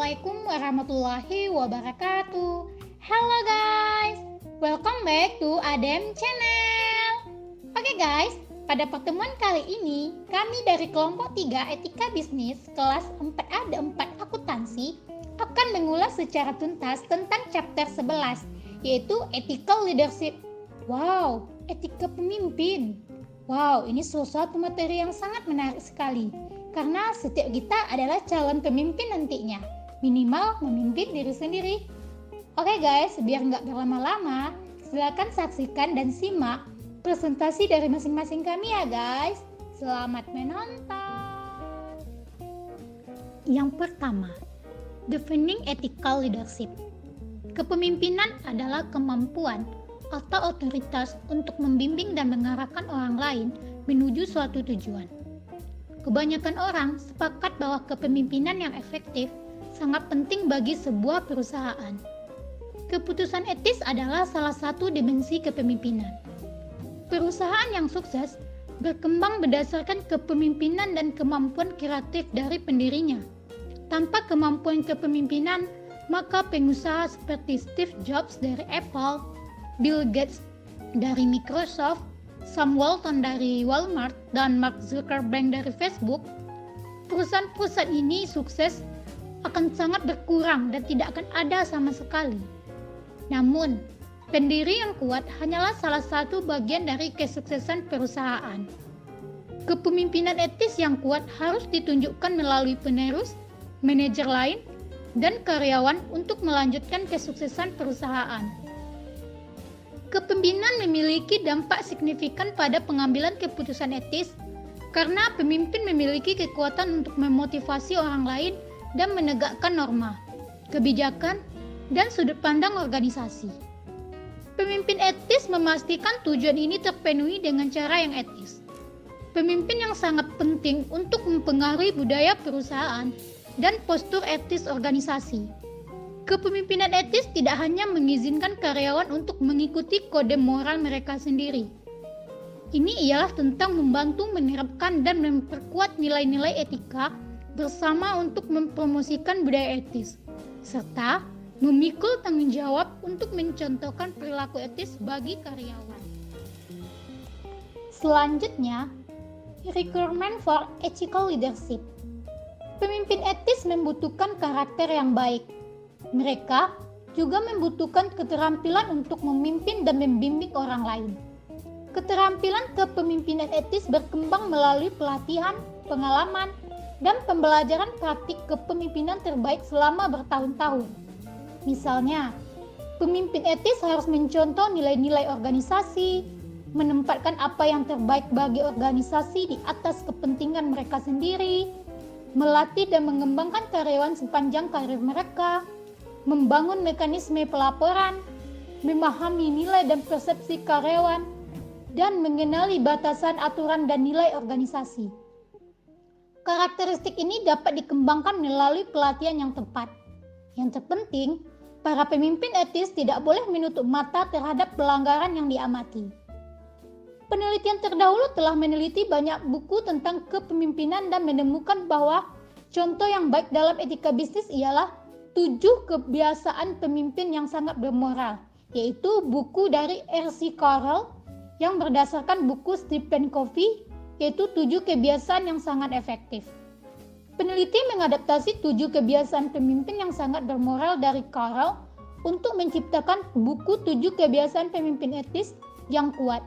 Assalamualaikum warahmatullahi wabarakatuh. Hello guys, welcome back to Adem Channel. Oke guys, pada pertemuan kali ini kami dari kelompok 3 Etika Bisnis kelas 4A dan 4 Akuntansi akan mengulas secara tuntas tentang chapter 11, yaitu Ethical Leadership. Wow, etika pemimpin. Wow, ini suatu materi yang sangat menarik sekali. Karena setiap kita adalah calon pemimpin nantinya, minimal memimpin diri sendiri. Oke guys, biar nggak berlama-lama, silakan saksikan dan simak presentasi dari masing-masing kami ya guys. Selamat menonton. Yang pertama, defining ethical leadership. Kepemimpinan adalah kemampuan atau otoritas untuk membimbing dan mengarahkan orang lain menuju suatu tujuan. Kebanyakan orang sepakat bahwa kepemimpinan yang efektif sangat penting bagi sebuah perusahaan. Keputusan etis adalah salah satu dimensi kepemimpinan. Perusahaan yang sukses berkembang berdasarkan kepemimpinan dan kemampuan kreatif dari pendirinya. Tanpa kemampuan kepemimpinan, maka pengusaha seperti Steve Jobs dari Apple, Bill Gates dari Microsoft, Sam Walton dari Walmart, dan Mark Zuckerberg dari Facebook, perusahaan-perusahaan ini sukses akan sangat berkurang dan tidak akan ada sama sekali. Namun, pendiri yang kuat hanyalah salah satu bagian dari kesuksesan perusahaan. Kepemimpinan etis yang kuat harus ditunjukkan melalui penerus, manajer lain, dan karyawan untuk melanjutkan kesuksesan perusahaan. Kepemimpinan memiliki dampak signifikan pada pengambilan keputusan etis karena pemimpin memiliki kekuatan untuk memotivasi orang lain dan menegakkan norma, kebijakan, dan sudut pandang organisasi. Pemimpin etis memastikan tujuan ini terpenuhi dengan cara yang etis. Pemimpin yang sangat penting untuk mempengaruhi budaya perusahaan dan postur etis organisasi. Kepemimpinan etis tidak hanya mengizinkan karyawan untuk mengikuti kode moral mereka sendiri. Ini ialah tentang membantu menerapkan dan memperkuat nilai-nilai etika bersama untuk mempromosikan budaya etis, serta memikul tanggung jawab untuk mencontohkan perilaku etis bagi karyawan. Selanjutnya, requirement for ethical leadership. Pemimpin etis membutuhkan karakter yang baik. Mereka juga membutuhkan keterampilan untuk memimpin dan membimbing orang lain. Keterampilan kepemimpinan etis berkembang melalui pelatihan, pengalaman, dan pembelajaran praktik kepemimpinan terbaik selama bertahun-tahun. Misalnya, pemimpin etis harus mencontoh nilai-nilai organisasi, menempatkan apa yang terbaik bagi organisasi di atas kepentingan mereka sendiri, melatih dan mengembangkan karyawan sepanjang karir mereka, membangun mekanisme pelaporan, memahami nilai dan persepsi karyawan, dan mengenali batasan aturan dan nilai organisasi. Karakteristik ini dapat dikembangkan melalui pelatihan yang tepat. Yang terpenting, para pemimpin etis tidak boleh menutup mata terhadap pelanggaran yang diamati. Penelitian terdahulu telah meneliti banyak buku tentang kepemimpinan dan menemukan bahwa contoh yang baik dalam etika bisnis ialah 7 kebiasaan pemimpin yang sangat bermoral, yaitu buku dari R.C. Carroll yang berdasarkan buku Stephen Covey, yaitu 7 kebiasaan yang sangat efektif. Peneliti mengadaptasi 7 kebiasaan pemimpin yang sangat bermoral dari Carroll untuk menciptakan buku 7 kebiasaan pemimpin etis yang kuat.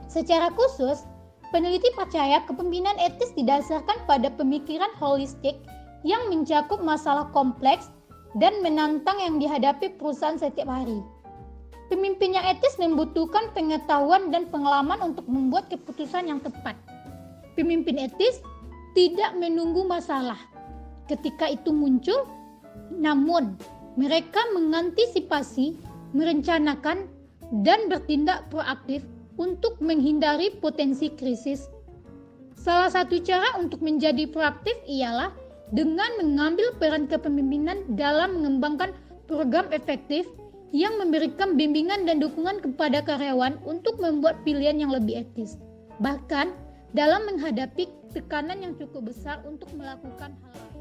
Secara khusus, peneliti percaya kepemimpinan etis didasarkan pada pemikiran holistik yang mencakup masalah kompleks dan menantang yang dihadapi perusahaan setiap hari. Pemimpin yang etis membutuhkan pengetahuan dan pengalaman untuk membuat keputusan yang tepat. Pemimpin etis tidak menunggu masalah ketika itu muncul, namun mereka mengantisipasi, merencanakan, dan bertindak proaktif untuk menghindari potensi krisis. Salah satu cara untuk menjadi proaktif ialah dengan mengambil peran kepemimpinan dalam mengembangkan program efektif yang memberikan bimbingan dan dukungan kepada karyawan untuk membuat pilihan yang lebih etis. Bahkan dalam menghadapi tekanan yang cukup besar untuk melakukan hal lain.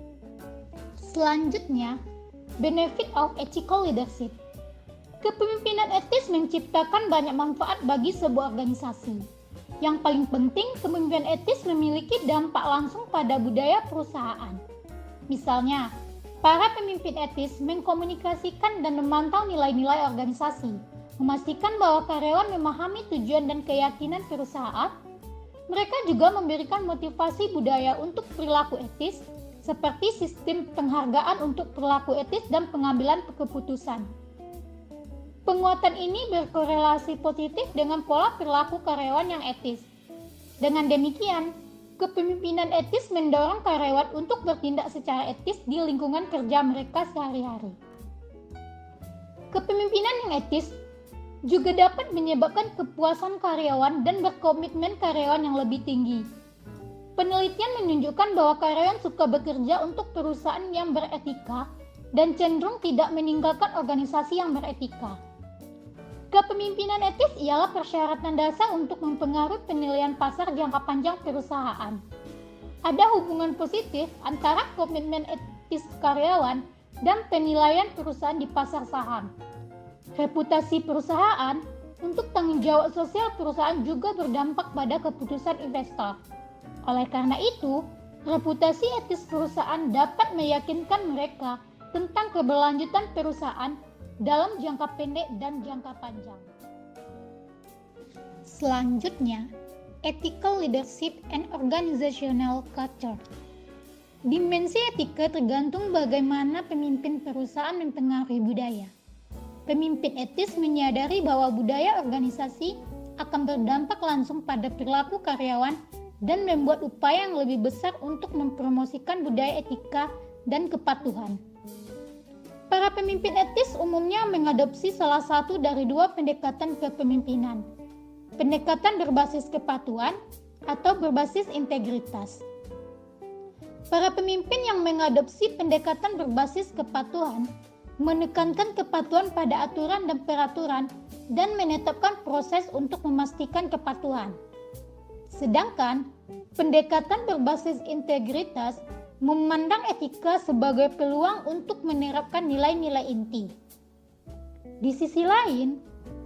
Selanjutnya, benefit of ethical leadership. Kepemimpinan etis menciptakan banyak manfaat bagi sebuah organisasi. Yang paling penting, kepemimpinan etis memiliki dampak langsung pada budaya perusahaan. Misalnya, para pemimpin etis mengkomunikasikan dan memantau nilai-nilai organisasi, memastikan bahwa karyawan memahami tujuan dan keyakinan perusahaan. Mereka juga memberikan motivasi budaya untuk perilaku etis, seperti sistem penghargaan untuk perilaku etis dan pengambilan keputusan. Penguatan ini berkorelasi positif dengan pola perilaku karyawan yang etis. Dengan demikian, kepemimpinan etis mendorong karyawan untuk bertindak secara etis di lingkungan kerja mereka sehari-hari. Kepemimpinan yang etis juga dapat menyebabkan kepuasan karyawan dan berkomitmen karyawan yang lebih tinggi. Penelitian menunjukkan bahwa karyawan suka bekerja untuk perusahaan yang beretika dan cenderung tidak meninggalkan organisasi yang beretika. Kepemimpinan etis ialah persyaratan dasar untuk mempengaruhi penilaian pasar jangka panjang perusahaan. Ada hubungan positif antara komitmen etis karyawan dan penilaian perusahaan di pasar saham. Reputasi perusahaan untuk tanggung jawab sosial perusahaan juga berdampak pada keputusan investor. Oleh karena itu, reputasi etis perusahaan dapat meyakinkan mereka tentang keberlanjutan perusahaan dalam jangka pendek dan jangka panjang. Selanjutnya, ethical leadership and organizational culture. Dimensi etika tergantung bagaimana pemimpin perusahaan mempengaruhi budaya. Pemimpin etis menyadari bahwa budaya organisasi akan berdampak langsung pada perilaku karyawan dan membuat upaya yang lebih besar untuk mempromosikan budaya etika dan kepatuhan. Para pemimpin etis umumnya mengadopsi salah satu dari dua pendekatan kepemimpinan. Pendekatan berbasis kepatuhan atau berbasis integritas. Para pemimpin yang mengadopsi pendekatan berbasis kepatuhan menekankan kepatuhan pada aturan dan peraturan dan menetapkan proses untuk memastikan kepatuhan. Sedangkan pendekatan berbasis integritas memandang etika sebagai peluang untuk menerapkan nilai-nilai inti. Di sisi lain,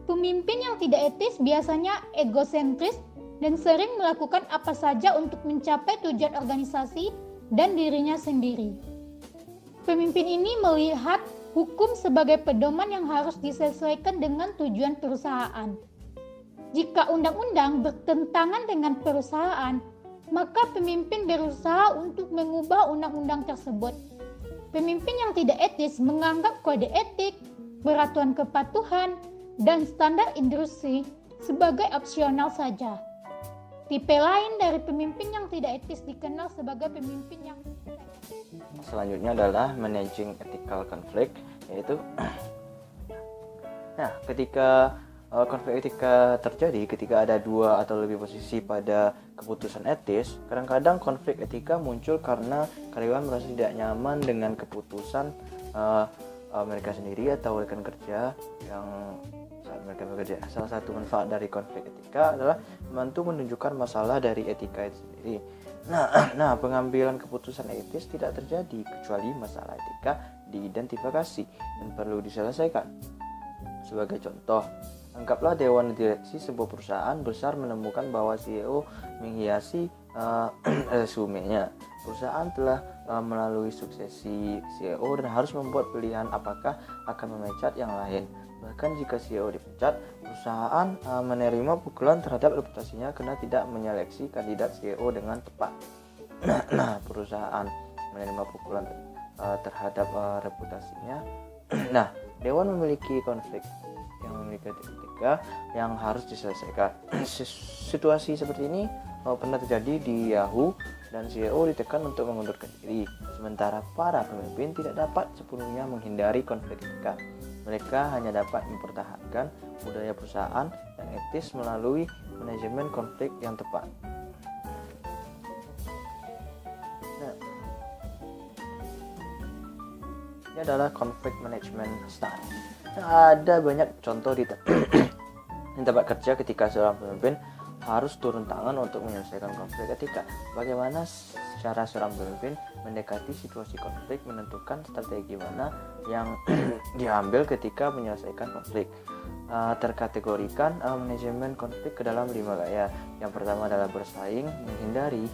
pemimpin yang tidak etis biasanya egosentris dan sering melakukan apa saja untuk mencapai tujuan organisasi dan dirinya sendiri. Pemimpin ini melihat hukum sebagai pedoman yang harus disesuaikan dengan tujuan perusahaan. Jika undang-undang bertentangan dengan perusahaan, maka pemimpin berusaha untuk mengubah undang-undang tersebut. Pemimpin yang tidak etis menganggap kode etik, peraturan kepatuhan, dan standar industri sebagai opsional saja. Tipe lain dari pemimpin yang tidak etis dikenal sebagai pemimpin yang selanjutnya adalah managing ethical conflict, yaitu ketika konflik etika terjadi ketika ada dua atau lebih posisi pada keputusan etis. Kadang-kadang konflik etika muncul karena karyawan merasa tidak nyaman dengan keputusan mereka sendiri atau rekan kerja yang saat mereka bekerja. Salah satu manfaat dari konflik etika adalah membantu menunjukkan masalah dari etika itu sendiri. Nah, pengambilan keputusan etis tidak terjadi kecuali masalah etika diidentifikasi dan perlu diselesaikan. Sebagai contoh, anggaplah dewan direksi sebuah perusahaan besar menemukan bahwa CEO menghiasi resumenya. Perusahaan telah melalui suksesi CEO dan harus membuat pilihan apakah akan memecat yang lain. Bahkan jika CEO dipecat, perusahaan menerima pukulan terhadap reputasinya karena tidak menyeleksi kandidat CEO dengan tepat. Perusahaan menerima pukulan terhadap reputasinya. Dewan memiliki konflik yang memiliki etika yang harus diselesaikan. Situasi seperti ini pernah terjadi di Yahoo dan CEO ditekan untuk mengundurkan diri, sementara para pemimpin tidak dapat sepenuhnya menghindari konflik etika. Mereka hanya dapat mempertahankan budaya perusahaan yang etis melalui manajemen konflik yang tepat. Ini adalah conflict management style. Ada banyak contoh di tempat kerja ketika seorang pemimpin harus turun tangan untuk menyelesaikan konflik etika. Bagaimana cara seorang pemimpin mendekati situasi konflik, menentukan strategi mana yang diambil ketika menyelesaikan konflik. Terkategorikan manajemen konflik ke dalam 5 gaya. Yang pertama adalah bersaing, menghindari,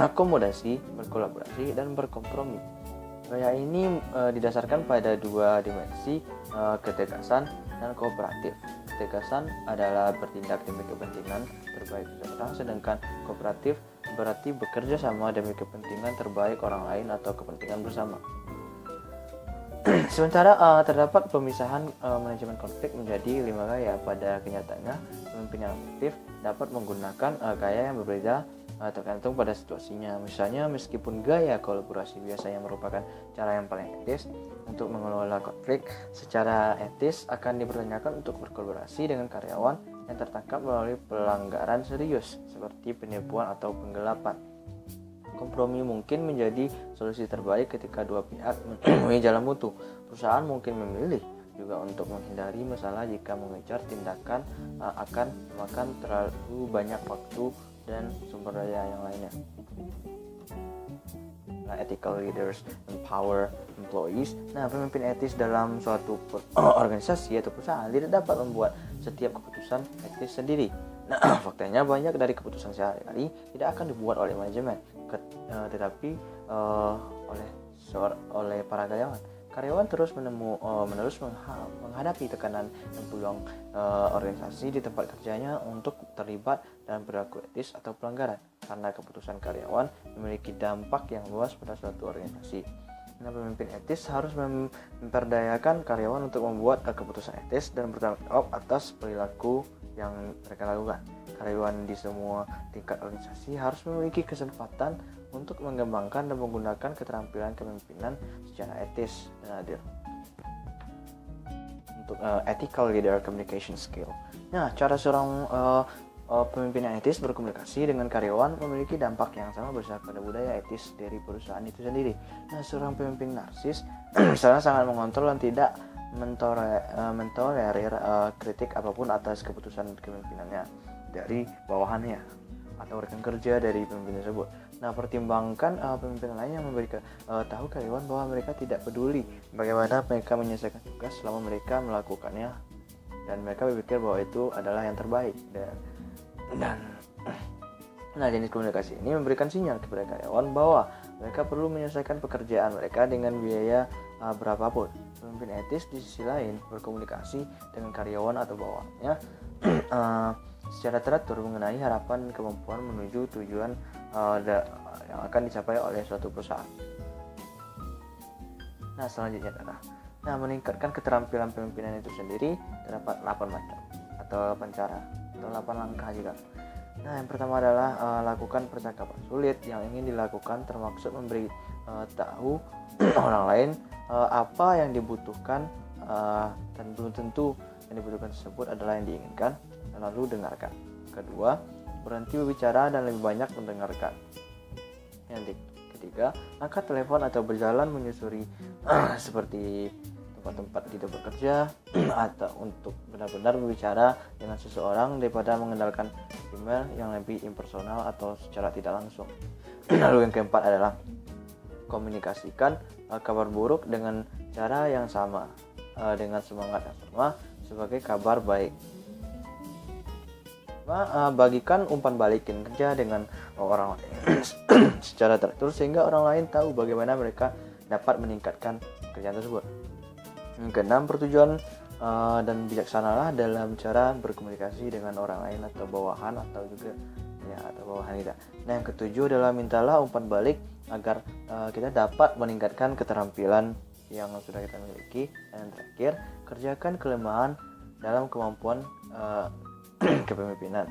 akomodasi, berkolaborasi, dan berkompromi. Gaya ini didasarkan pada 2 dimensi, ketegasan dan kooperatif. Ketegasan adalah bertindak demi kepentingan terbaik seseorang, sedangkan kooperatif berarti bekerja sama demi kepentingan terbaik orang lain atau kepentingan bersama. Sementara terdapat pemisahan manajemen konflik menjadi 5 gaya. Pada kenyataannya, pemimpin yang aktif dapat menggunakan gaya yang berbeda tergantung pada situasinya. Misalnya, meskipun gaya kolaborasi biasanya merupakan cara yang paling etis untuk mengelola konflik, secara etis akan dipertanyakan untuk berkolaborasi dengan karyawan yang tertangkap melalui pelanggaran serius seperti penipuan atau penggelapan. Kompromi mungkin menjadi solusi terbaik ketika dua pihak menemui jalan mutu. Perusahaan mungkin memilih juga untuk menghindari masalah jika mengejar tindakan akan memakan terlalu banyak waktu dan sumber daya yang lainnya. Ethical leaders empower employees. Pemimpin etis dalam suatu organisasi atau perusahaan tidak dapat membuat setiap keputusan etis sendiri. Faktanya banyak dari keputusan sehari-hari tidak akan dibuat oleh manajemen, tetapi oleh para karyawan. Karyawan terus menerus menghadapi tekanan dan peluang organisasi di tempat kerjanya untuk terlibat dalam perilaku etis atau pelanggaran, karena keputusan karyawan memiliki dampak yang luas pada suatu organisasi. Pemimpin etis harus memperdayakan karyawan untuk membuat keputusan etis dan bertanggung jawab atas perilaku yang mereka lakukan. Karyawan di semua tingkat organisasi harus memiliki kesempatan untuk mengembangkan dan menggunakan keterampilan kepemimpinan secara etis dan adil. Untuk ethical leader communication skill. Cara seorang pemimpin yang etis berkomunikasi dengan karyawan memiliki dampak yang sama besar pada budaya etis dari perusahaan itu sendiri. Seorang pemimpin narsis misalnya sangat mengontrol dan tidak mentolerir kritik apapun atas keputusan kepemimpinannya dari bawahannya atau rekan kerja dari pemimpin tersebut. Pertimbangkan pemimpin lain yang tahu karyawan bahwa mereka tidak peduli bagaimana mereka menyelesaikan tugas selama mereka melakukannya, dan mereka berpikir bahwa itu adalah yang terbaik. Jenis komunikasi ini memberikan sinyal kepada karyawan bahwa mereka perlu menyelesaikan pekerjaan mereka dengan biaya berapapun. Pemimpin etis di sisi lain berkomunikasi dengan karyawan atau bawahannya secara teratur mengenai harapan dan kemampuan menuju tujuan yang akan dicapai oleh suatu perusahaan. Selanjutnya adalah meningkatkan keterampilan pemimpinan itu sendiri. Terdapat 8 macam atau 8 cara atau 8 langkah juga. Yang pertama adalah lakukan percakapan sulit. Yang ingin dilakukan termaksud memberi tahu orang lain apa yang dibutuhkan dan belum tentu yang dibutuhkan tersebut adalah yang diinginkan, lalu dengarkan. Kedua, berhenti berbicara dan lebih banyak mendengarkan. Yang ketiga, angkat telepon atau berjalan menyusuri seperti tempat-tempat tidak bekerja atau untuk benar-benar berbicara dengan seseorang daripada mengandalkan email yang lebih impersonal atau secara tidak langsung. Lalu yang keempat adalah komunikasikan kabar buruk dengan cara yang sama, dengan semangat yang sama sebagai kabar baik. Bagikan umpan balik kinerja dengan orang lain secara teratur sehingga orang lain tahu bagaimana mereka dapat meningkatkan pekerjaan tersebut. Yang keenam, bertujuan dan bijaksanalah dalam cara berkomunikasi dengan orang lain atau bawahan atau bawahan kita. Yang ketujuh adalah mintalah umpan balik agar kita dapat meningkatkan keterampilan yang sudah kita miliki. Dan yang terakhir, kerjakan kelemahan dalam kemampuan kepemimpinan.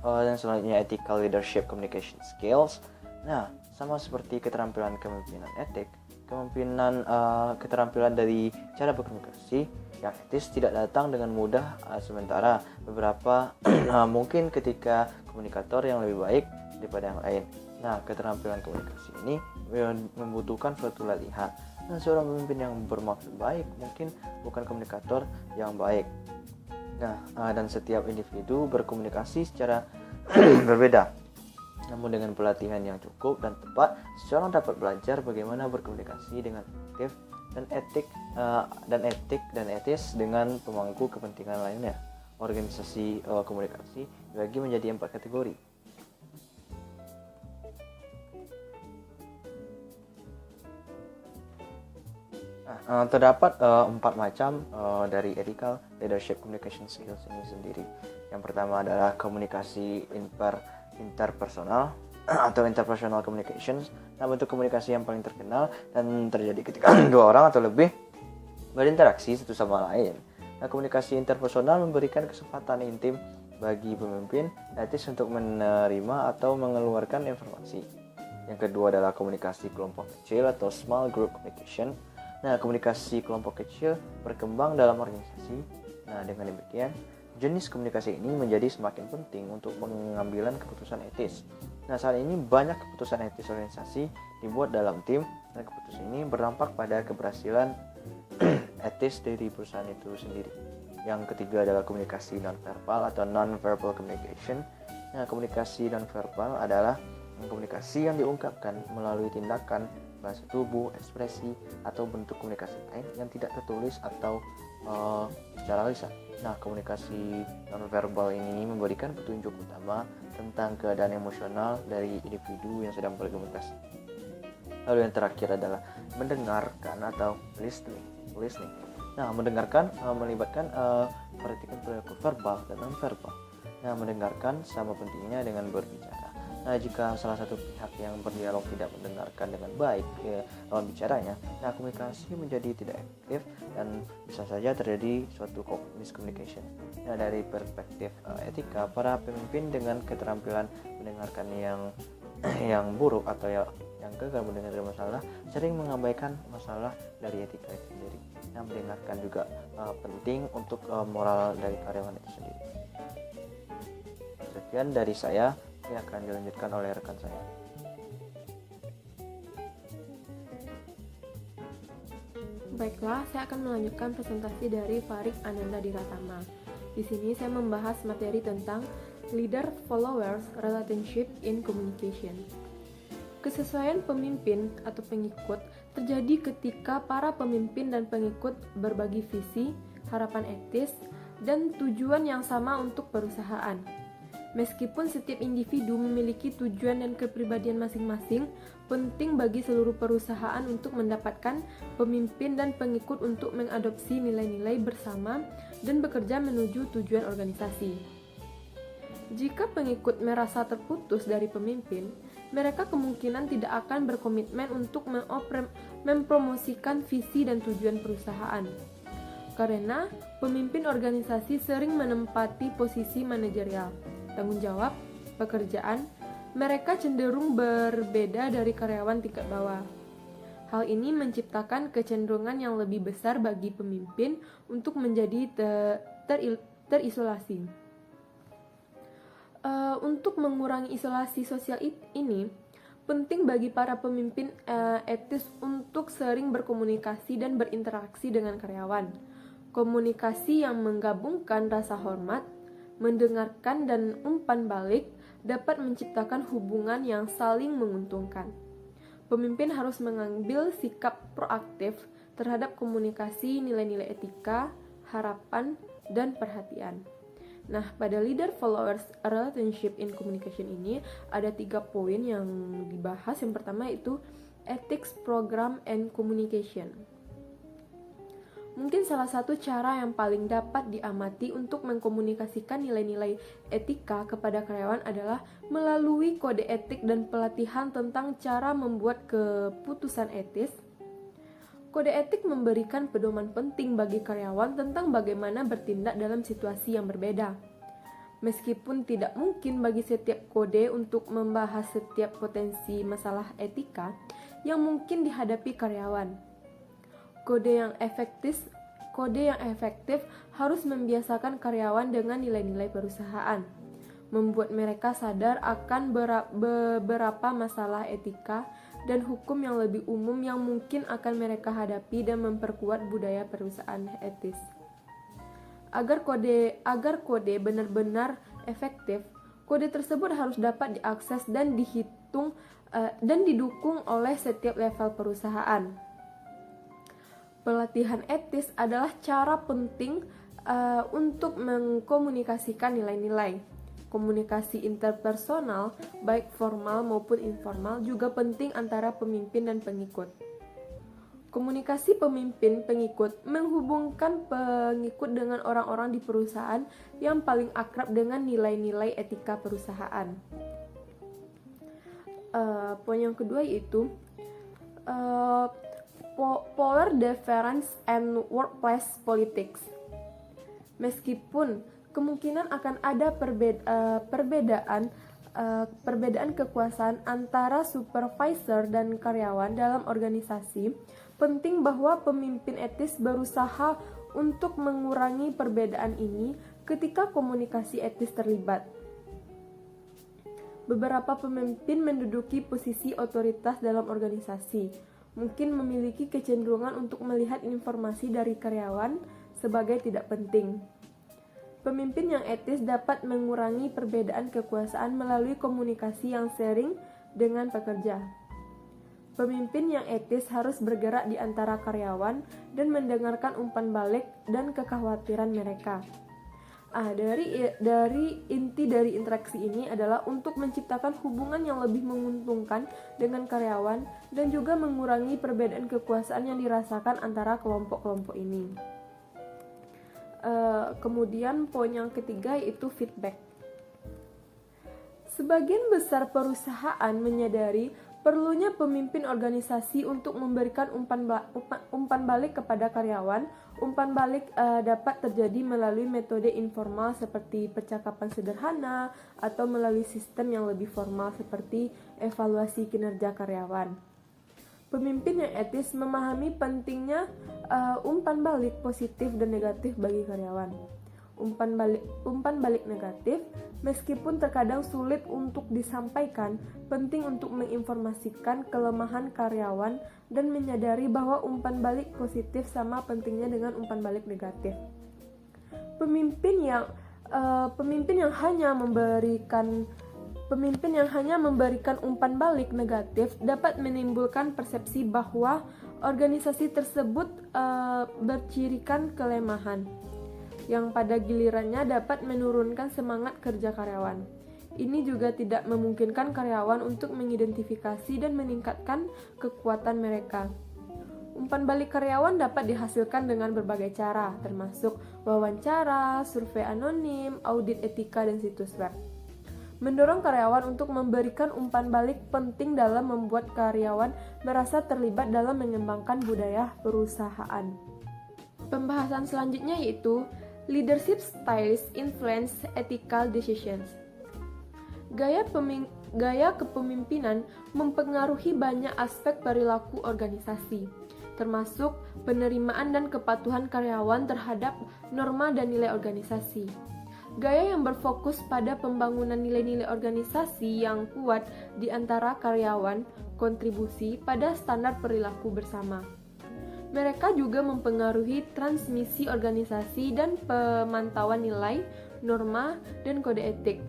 Dan selanjutnya ethical leadership communication skills. Sama seperti keterampilan kepemimpinan etik, keterampilan dari cara berkomunikasi yang etis tidak datang dengan mudah, sementara beberapa mungkin ketika komunikator yang lebih baik daripada yang lain. Keterampilan komunikasi ini membutuhkan suatu latihan. Seorang pemimpin yang bermaksud baik mungkin bukan komunikator yang baik. Nah, dan setiap individu berkomunikasi secara berbeda. Namun dengan pelatihan yang cukup dan tepat, seseorang dapat belajar bagaimana berkomunikasi dengan aktif dan etis dengan pemangku kepentingan lainnya. Organisasi komunikasi dibagi menjadi 4 kategori. Terdapat 4 macam dari ethical leadership communication skills ini sendiri. Yang pertama adalah komunikasi interpersonal atau interpersonal communications. Nah, bentuk komunikasi yang paling terkenal dan terjadi ketika dua orang atau lebih berinteraksi satu sama lain. Nah, komunikasi interpersonal memberikan kesempatan intim bagi pemimpin etis untuk menerima atau mengeluarkan informasi. Yang kedua adalah komunikasi kelompok kecil atau small group communication. Nah, komunikasi kelompok kecil berkembang dalam organisasi. Nah, dengan demikian, jenis komunikasi ini menjadi semakin penting untuk pengambilan keputusan etis. Nah, saat ini banyak keputusan etis organisasi dibuat dalam tim, dan keputusan ini berdampak pada keberhasilan etis dari perusahaan itu sendiri. Yang ketiga adalah komunikasi nonverbal atau non-verbal communication. Nah, komunikasi nonverbal adalah komunikasi yang diungkapkan melalui tindakan, bahasa tubuh, ekspresi, atau bentuk komunikasi lain yang tidak tertulis atau secara lisan. Nah, komunikasi nonverbal ini memberikan petunjuk utama tentang keadaan emosional dari individu yang sedang berkomunikasi. Lalu yang terakhir adalah mendengarkan atau listening. Nah, mendengarkan melibatkan perhatikan perilaku verbal dan nonverbal. Nah, mendengarkan sama pentingnya dengan berbicara. Nah, jika salah satu pihak yang berdialog tidak mendengarkan dengan baik lawan bicaranya, nah komunikasi menjadi tidak efektif dan bisa saja terjadi suatu miscommunication. Nah, dari perspektif etika, para pemimpin dengan keterampilan mendengarkan yang buruk atau yang gagal mendengar masalah sering mengabaikan masalah dari etika itu sendiri. Nah, mendengarkan juga penting untuk moral dari karyawan itu sendiri. Sekian dari saya. Ini akan dilanjutkan oleh rekan saya. Baiklah, saya akan melanjutkan presentasi dari Farik Ananda Diratama. Di sini saya membahas materi tentang leader-followers relationship in communication. Kesesuaian pemimpin atau pengikut terjadi ketika para pemimpin dan pengikut berbagi visi, harapan etis, dan tujuan yang sama untuk perusahaan. Meskipun setiap individu memiliki tujuan dan kepribadian masing-masing, penting bagi seluruh perusahaan untuk mendapatkan pemimpin dan pengikut untuk mengadopsi nilai-nilai bersama dan bekerja menuju tujuan organisasi. Jika pengikut merasa terputus dari pemimpin, mereka kemungkinan tidak akan berkomitmen untuk mempromosikan visi dan tujuan perusahaan. Karena pemimpin organisasi sering menempati posisi manajerial, tanggung jawab, pekerjaan, mereka cenderung berbeda dari karyawan tingkat bawah. Hal ini menciptakan kecenderungan yang lebih besar bagi pemimpin untuk menjadi terisolasi. Untuk mengurangi isolasi sosial ini, penting bagi para pemimpin etis untuk sering berkomunikasi dan berinteraksi dengan karyawan. Komunikasi yang menggabungkan rasa hormat, mendengarkan dan umpan balik dapat menciptakan hubungan yang saling menguntungkan. Pemimpin harus mengambil sikap proaktif terhadap komunikasi nilai-nilai etika, harapan, dan perhatian. Nah, pada leader-followers relationship in communication ini ada 3 poin yang dibahas. Yang pertama itu ethics, program, and communication. Mungkin salah satu cara yang paling dapat diamati untuk mengkomunikasikan nilai-nilai etika kepada karyawan adalah melalui kode etik dan pelatihan tentang cara membuat keputusan etis. Kode etik memberikan pedoman penting bagi karyawan tentang bagaimana bertindak dalam situasi yang berbeda. Meskipun tidak mungkin bagi setiap kode untuk membahas setiap potensi masalah etika yang mungkin dihadapi karyawan. Kode yang efektif harus membiasakan karyawan dengan nilai-nilai perusahaan, membuat mereka sadar akan beberapa masalah etika dan hukum yang lebih umum yang mungkin akan mereka hadapi dan memperkuat budaya perusahaan etis. Agar kode benar-benar efektif, kode tersebut harus dapat diakses dan dihitung dan didukung oleh setiap level perusahaan. Pelatihan etis adalah cara penting untuk mengkomunikasikan nilai-nilai. Komunikasi interpersonal, baik formal maupun informal, juga penting antara pemimpin dan pengikut. Komunikasi pemimpin-pengikut menghubungkan pengikut dengan orang-orang di perusahaan yang paling akrab dengan nilai-nilai etika perusahaan. Poin yang kedua yaitu power difference and workplace politics. Meskipun kemungkinan akan ada perbedaan kekuasaan antara supervisor dan karyawan dalam organisasi, penting bahwa pemimpin etis berusaha untuk mengurangi perbedaan ini ketika komunikasi etis terlibat. Beberapa pemimpin menduduki posisi otoritas dalam organisasi, mungkin memiliki kecenderungan untuk melihat informasi dari karyawan sebagai tidak penting. Pemimpin yang etis dapat mengurangi perbedaan kekuasaan melalui komunikasi yang sering dengan pekerja. Pemimpin yang etis harus bergerak di antara karyawan dan mendengarkan umpan balik dan kekhawatiran mereka. Dari inti dari interaksi ini adalah untuk menciptakan hubungan yang lebih menguntungkan dengan karyawan dan juga mengurangi perbedaan kekuasaan yang dirasakan antara kelompok-kelompok ini. Kemudian poin yang ketiga yaitu feedback. Sebagian besar perusahaan menyadari perlunya pemimpin organisasi untuk memberikan umpan balik kepada karyawan. Umpan balik dapat terjadi melalui metode informal seperti percakapan sederhana atau melalui sistem yang lebih formal seperti evaluasi kinerja karyawan. Pemimpin yang etis memahami pentingnya umpan balik positif dan negatif bagi karyawan. Umpan balik negatif, meskipun terkadang sulit untuk disampaikan, penting untuk menginformasikan kelemahan karyawan dan menyadari bahwa umpan balik positif sama pentingnya dengan umpan balik negatif. Pemimpin yang hanya memberikan umpan balik negatif dapat menimbulkan persepsi bahwa organisasi tersebut bercirikan kelemahan, yang pada gilirannya dapat menurunkan semangat kerja karyawan. Ini juga tidak memungkinkan karyawan untuk mengidentifikasi dan meningkatkan kekuatan mereka. Umpan balik karyawan dapat dihasilkan dengan berbagai cara, termasuk wawancara, survei anonim, audit etika, dan situs web. Mendorong karyawan untuk memberikan umpan balik penting dalam membuat karyawan merasa terlibat dalam mengembangkan budaya perusahaan. Pembahasan selanjutnya yaitu leadership styles influence ethical decisions. Gaya kepemimpinan mempengaruhi banyak aspek perilaku organisasi, termasuk penerimaan dan kepatuhan karyawan terhadap norma dan nilai organisasi. Gaya yang berfokus pada pembangunan nilai-nilai organisasi yang kuat di antara karyawan, kontribusi pada standar perilaku bersama. Mereka juga mempengaruhi transmisi organisasi dan pemantauan nilai, norma, dan kode etik.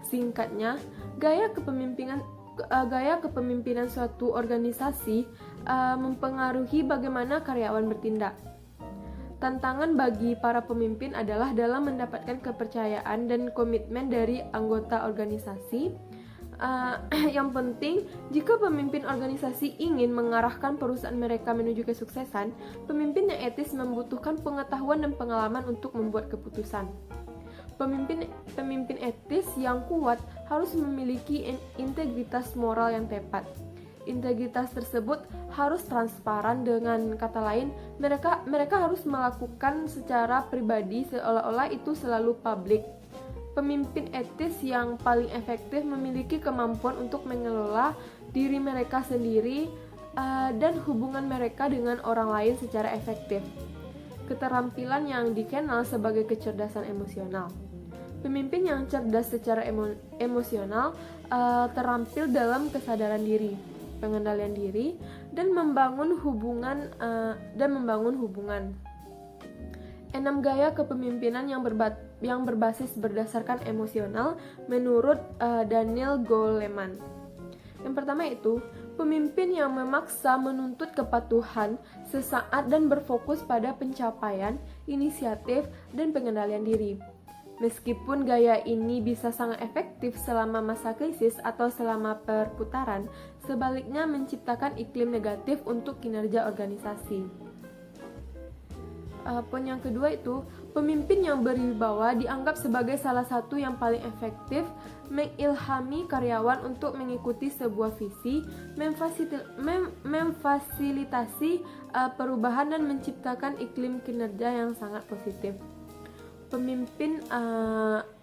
Singkatnya, gaya kepemimpinan suatu organisasi mempengaruhi bagaimana karyawan bertindak. Tantangan bagi para pemimpin adalah dalam mendapatkan kepercayaan dan komitmen dari anggota organisasi. Yang penting, jika pemimpin organisasi ingin mengarahkan perusahaan mereka menuju kesuksesan, pemimpin yang etis membutuhkan pengetahuan dan pengalaman untuk membuat keputusan. Pemimpin etis yang kuat harus memiliki integritas moral yang tepat. Integritas tersebut harus transparan, dengan kata lain, mereka harus melakukan secara pribadi seolah-olah itu selalu publik. Pemimpin etis yang paling efektif memiliki kemampuan untuk mengelola diri mereka sendiri dan hubungan mereka dengan orang lain secara efektif. Keterampilan yang dikenal sebagai kecerdasan emosional. Pemimpin yang cerdas secara emosional terampil dalam kesadaran diri, pengendalian diri, dan membangun hubungan. 6 gaya kepemimpinan yang berbasis berdasarkan emosional menurut Daniel Goleman. Yang pertama itu, pemimpin yang memaksa menuntut kepatuhan sesaat dan berfokus pada pencapaian, inisiatif, dan pengendalian diri. Meskipun gaya ini bisa sangat efektif selama masa krisis atau selama perputaran, sebaliknya menciptakan iklim negatif untuk kinerja organisasi. Poin yang kedua itu, pemimpin yang berwibawa dianggap sebagai salah satu yang paling efektif mengilhami karyawan untuk mengikuti sebuah visi, memfasilitasi perubahan dan menciptakan iklim kinerja yang sangat positif. Pemimpin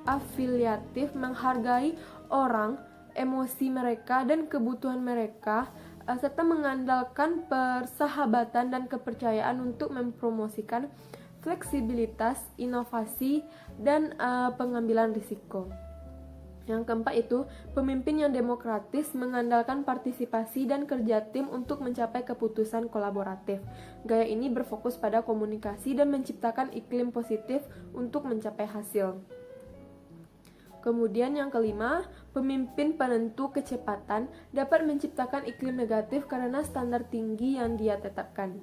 afiliatif menghargai orang, emosi mereka, dan kebutuhan mereka, serta mengandalkan persahabatan dan kepercayaan untuk mempromosikan fleksibilitas, inovasi, dan pengambilan risiko. Yang keempat itu, pemimpin yang demokratis mengandalkan partisipasi dan kerja tim untuk mencapai keputusan kolaboratif. Gaya ini berfokus pada komunikasi dan menciptakan iklim positif untuk mencapai hasil. Kemudian yang kelima, pemimpin penentu kecepatan dapat menciptakan iklim negatif karena standar tinggi yang dia tetapkan.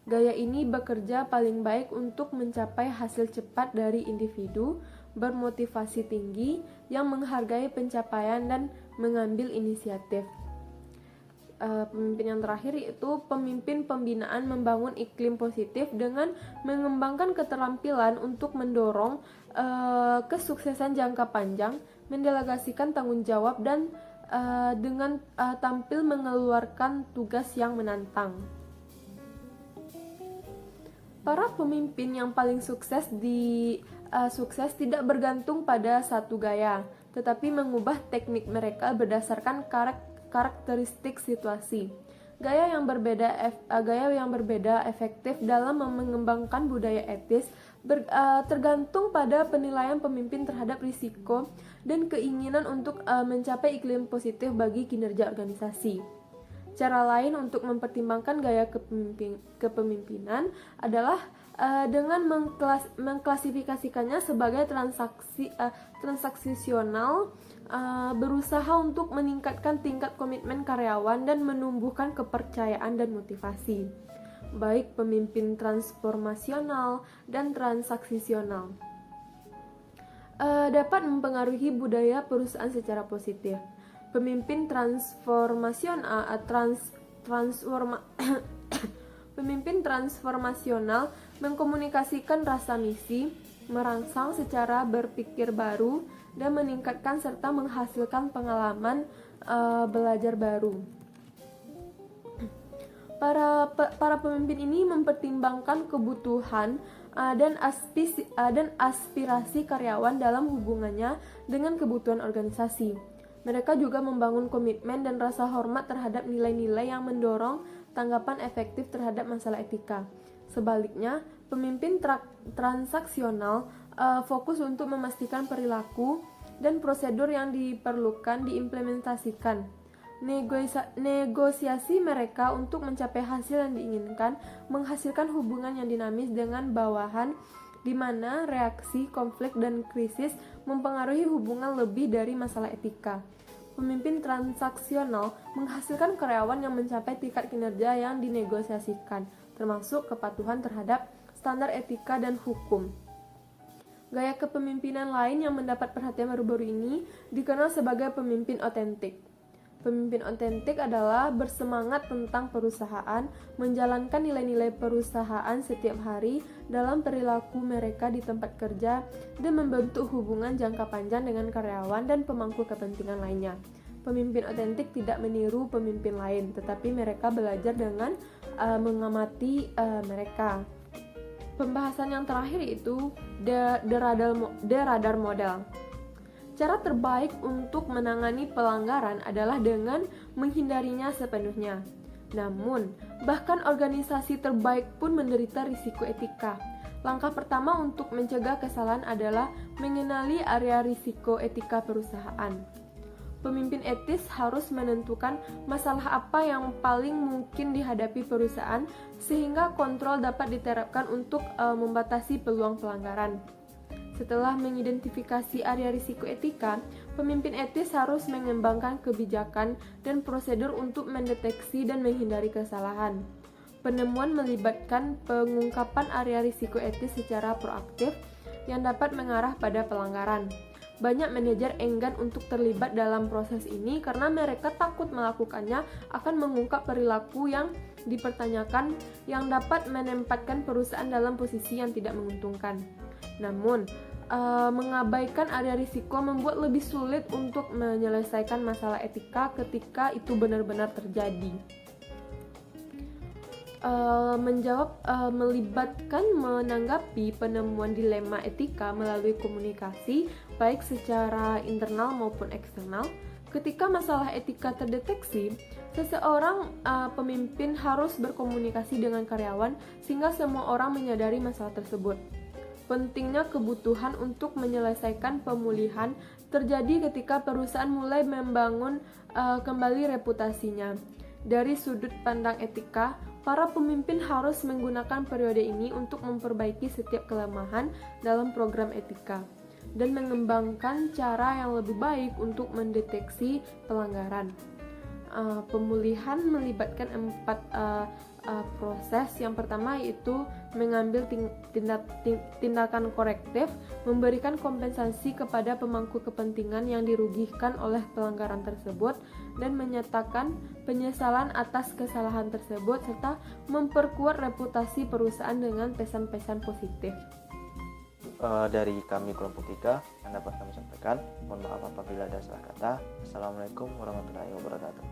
Gaya ini bekerja paling baik untuk mencapai hasil cepat dari individu, bermotivasi tinggi, yang menghargai pencapaian dan mengambil inisiatif. Pemimpin yang terakhir yaitu pemimpin pembinaan membangun iklim positif dengan mengembangkan keterampilan untuk mendorong kesuksesan jangka panjang, mendelegasikan tanggung jawab dan dengan tampil mengeluarkan tugas yang menantang. Para pemimpin yang paling sukses tidak bergantung pada satu gaya, tetapi mengubah teknik mereka berdasarkan karakteristik situasi. Gaya yang berbeda efektif dalam mengembangkan budaya etis tergantung pada penilaian pemimpin terhadap risiko dan keinginan untuk mencapai iklim positif bagi kinerja organisasi. Cara lain untuk mempertimbangkan gaya kepemimpinan adalah dengan mengklasifikasikannya sebagai transaksional, berusaha untuk meningkatkan tingkat komitmen karyawan dan menumbuhkan kepercayaan dan motivasi, baik pemimpin transformasional dan transaksional, dapat mempengaruhi budaya perusahaan secara positif. Pemimpin Pemimpin transformasional mengkomunikasikan rasa misi, merangsang secara berpikir baru, dan meningkatkan serta menghasilkan pengalaman belajar baru. Para pemimpin ini mempertimbangkan kebutuhan dan aspirasi karyawan dalam hubungannya dengan kebutuhan organisasi. Mereka juga membangun komitmen dan rasa hormat terhadap nilai-nilai yang mendorong tanggapan efektif terhadap masalah etika. Sebaliknya, pemimpin transaksional fokus untuk memastikan perilaku dan prosedur yang diperlukan diimplementasikan. Negosiasi mereka untuk mencapai hasil yang diinginkan menghasilkan hubungan yang dinamis dengan bawahan, di mana reaksi, konflik, dan krisis mempengaruhi hubungan lebih dari masalah etika. Pemimpin transaksional menghasilkan karyawan yang mencapai tingkat kinerja yang dinegosiasikan, termasuk kepatuhan terhadap standar etika dan hukum. Gaya kepemimpinan lain yang mendapat perhatian baru-baru ini dikenal sebagai pemimpin otentik. Pemimpin otentik adalah bersemangat tentang perusahaan, menjalankan nilai-nilai perusahaan setiap hari dalam perilaku mereka di tempat kerja, dan membentuk hubungan jangka panjang dengan karyawan dan pemangku kepentingan lainnya. Pemimpin otentik tidak meniru pemimpin lain, tetapi mereka belajar dengan mengamati mereka. Pembahasan yang terakhir itu The Radar Model. Cara terbaik untuk menangani pelanggaran adalah dengan menghindarinya sepenuhnya. Namun, bahkan organisasi terbaik pun menderita risiko etika. Langkah pertama untuk mencegah kesalahan adalah mengenali area risiko etika perusahaan. pemimpin etis harus menentukan masalah apa yang paling mungkin dihadapi perusahaan sehingga kontrol dapat diterapkan untuk membatasi peluang pelanggaran. Setelah mengidentifikasi area risiko etika, pemimpin etis harus mengembangkan kebijakan dan prosedur untuk mendeteksi dan menghindari kesalahan. Penemuan melibatkan pengungkapan area risiko etis secara proaktif yang dapat mengarah pada pelanggaran. Banyak manajer enggan untuk terlibat dalam proses ini karena mereka takut melakukannya akan mengungkap perilaku yang dipertanyakan yang dapat menempatkan perusahaan dalam posisi yang tidak menguntungkan. Namun, mengabaikan area risiko membuat lebih sulit untuk menyelesaikan masalah etika ketika itu benar-benar terjadi. Melibatkan menanggapi penemuan dilema etika melalui komunikasi baik secara internal maupun eksternal. Ketika masalah etika terdeteksi, seseorang pemimpin harus berkomunikasi dengan karyawan sehingga semua orang menyadari masalah tersebut. Pentingnya kebutuhan untuk menyelesaikan pemulihan terjadi ketika perusahaan mulai membangun kembali reputasinya. Dari sudut pandang etika, para pemimpin harus menggunakan periode ini untuk memperbaiki setiap kelemahan dalam program etika dan mengembangkan cara yang lebih baik untuk mendeteksi pelanggaran. Pemulihan melibatkan 4 proses. Yang pertama yaitu mengambil tindakan korektif, memberikan kompensasi kepada pemangku kepentingan yang dirugikan oleh pelanggaran tersebut, dan menyatakan penyesalan atas kesalahan tersebut, serta memperkuat reputasi perusahaan dengan pesan-pesan positif. Dari kami kelompok 3 yang dapat kami sampaikan, mohon maaf apabila ada salah kata. Assalamualaikum warahmatullahi wabarakatuh.